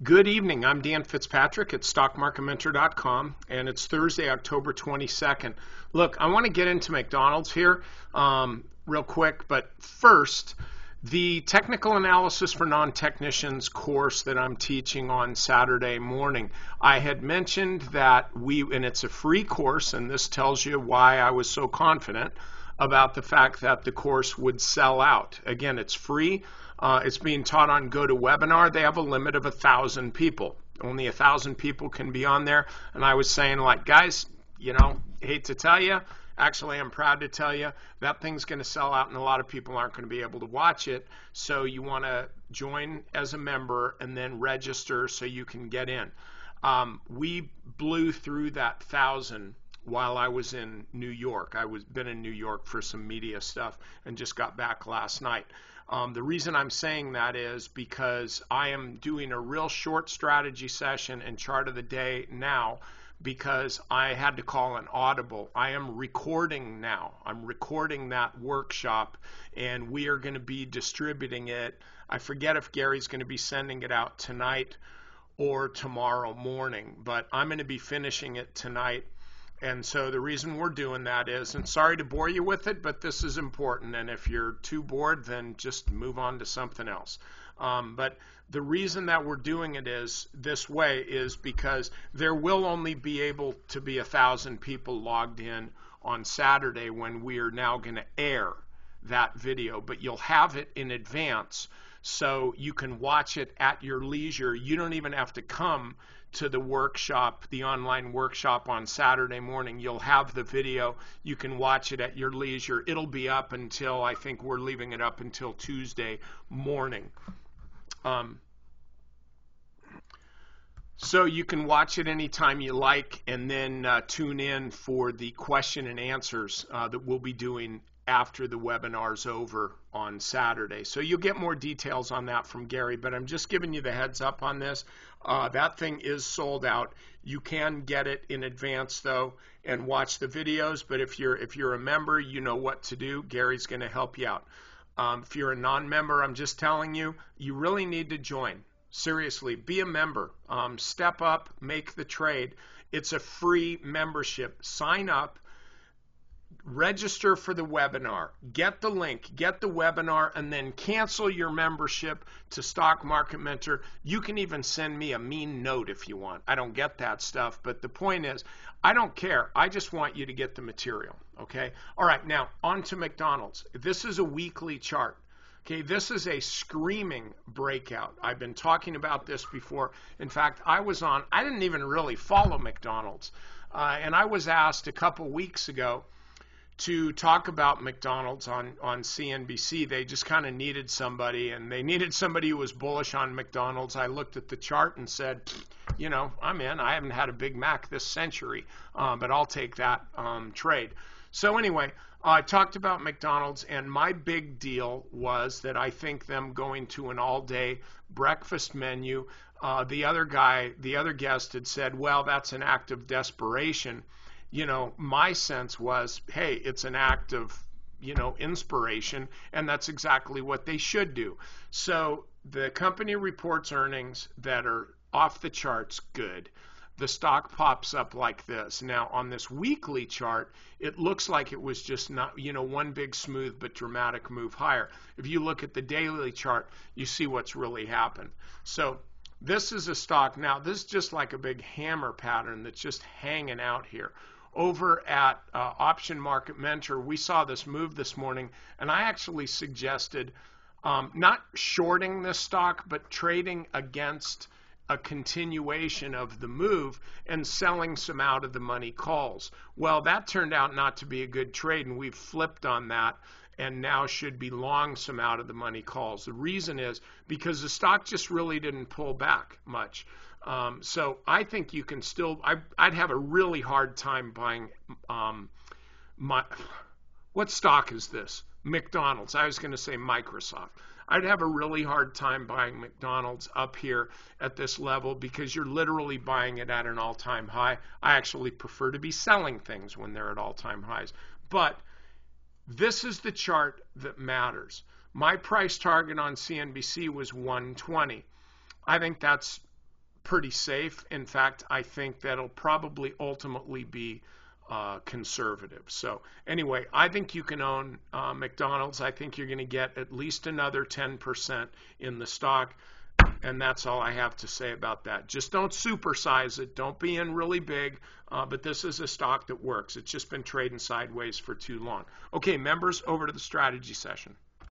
Good evening. I'm Dan Fitzpatrick at stockmarketmentor.com, and it's Thursday, October 22nd. Look, I want to get into McDonald's here real quick, but first, the Technical Analysis for Non-Technicians course that I'm teaching on Saturday morning. I had mentioned that and it's a free course, and this tells you why I was so confident about the fact that the course would sell out. Again, it's free. It's being taught on GoToWebinar. They have a limit of 1,000 people. Only 1,000 people can be on there. And I was saying, like, guys, hate to tell you, actually I'm proud to tell you, that thing's going to sell out and a lot of people aren't going to be able to watch it. So you want to join as a member and then register so you can get in. We blew through that 1,000 while I was in New York. Been in New York for some media stuff and just got back last night. The reason I'm saying that is because I am doing a real short strategy session and chart of the day now because I had to call an audible. I am recording now. I'm recording that workshop and we are going to be distributing it. I forget if Gary's going to be sending it out tonight or tomorrow morning, but I'm going to be finishing it tonight. And so the reason we're doing that is, and sorry to bore you with it, but this is important. And if you're too bored, then just move on to something else. But the reason that we're doing it is this way is because there will only be able to be 1,000 people logged in on Saturday when we are now going to air that video. But you'll have it in advance so you can watch it at your leisure. You don't even have to come to the workshop, the online workshop on Saturday morning. You'll have the video. You can watch it at your leisure. It'll be up until, I think we're leaving it up until Tuesday morning. So you can watch it anytime you like and then tune in for the question and answers that we'll be doing after the webinar's over on Saturday. So you'll get more details on that from Gary, but I'm just giving you the heads up on this. That thing is sold out. You can get it in advance though and watch the videos, but if you're a member, you know what to do. Gary's going to help you out. If you're a non-member, I'm just telling you, you really need to join. Seriously, be a member. Step up, make the trade. It's a free membership. Sign up. Register for the webinar, get the link, get the webinar, and then cancel your membership to Stock Market Mentor. You can even send me a mean note if you want. I don't get that stuff, but the point is, I don't care. I just want you to get the material, okay? All right, now on to McDonald's. This is a weekly chart. Okay, this is a screaming breakout. I've been talking about this before. In fact, I didn't even really follow McDonald's, and I was asked a couple weeks ago to talk about McDonald's on CNBC. They just kind of needed somebody, and they needed somebody who was bullish on McDonald's. I looked at the chart and said, I'm in. I haven't had a Big Mac this century, but I'll take that trade. So anyway, I talked about McDonald's, and my big deal was that I think them going to an all-day breakfast menu. The other guest had said, well, that's an act of desperation. My sense was, hey, it's an act of, inspiration, and that's exactly what they should do. So the company reports earnings that are off the charts good. The stock pops up like this. Now, on this weekly chart, it looks like it was just not, one big smooth but dramatic move higher. If you look at the daily chart, you see what's really happened. So this is a stock. Now, this is just like a big hammer pattern that's just hanging out here. Over at Option Market Mentor, we saw this move this morning, and I actually suggested not shorting this stock, but trading against a continuation of the move and selling some out of the money calls. Well, that turned out not to be a good trade, and we've flipped on that and now should be long some out of the money calls. The reason is because the stock just really didn't pull back much. So I think you can still, I'd have a really hard time buying what stock is this? McDonald's. I was going to say Microsoft. I'd have a really hard time buying McDonald's up here at this level because you're literally buying it at an all-time high. I actually prefer to be selling things when they're at all-time highs. But this is the chart that matters. My price target on CNBC was 120. I think that's pretty safe. In fact, I think that'll probably ultimately be conservative. So anyway, I think you can own McDonald's. I think you're going to get at least another 10% in the stock. And that's all I have to say about that. Just don't supersize it. Don't be in really big. But this is a stock that works. It's just been trading sideways for too long. Okay, members, over to the strategy session.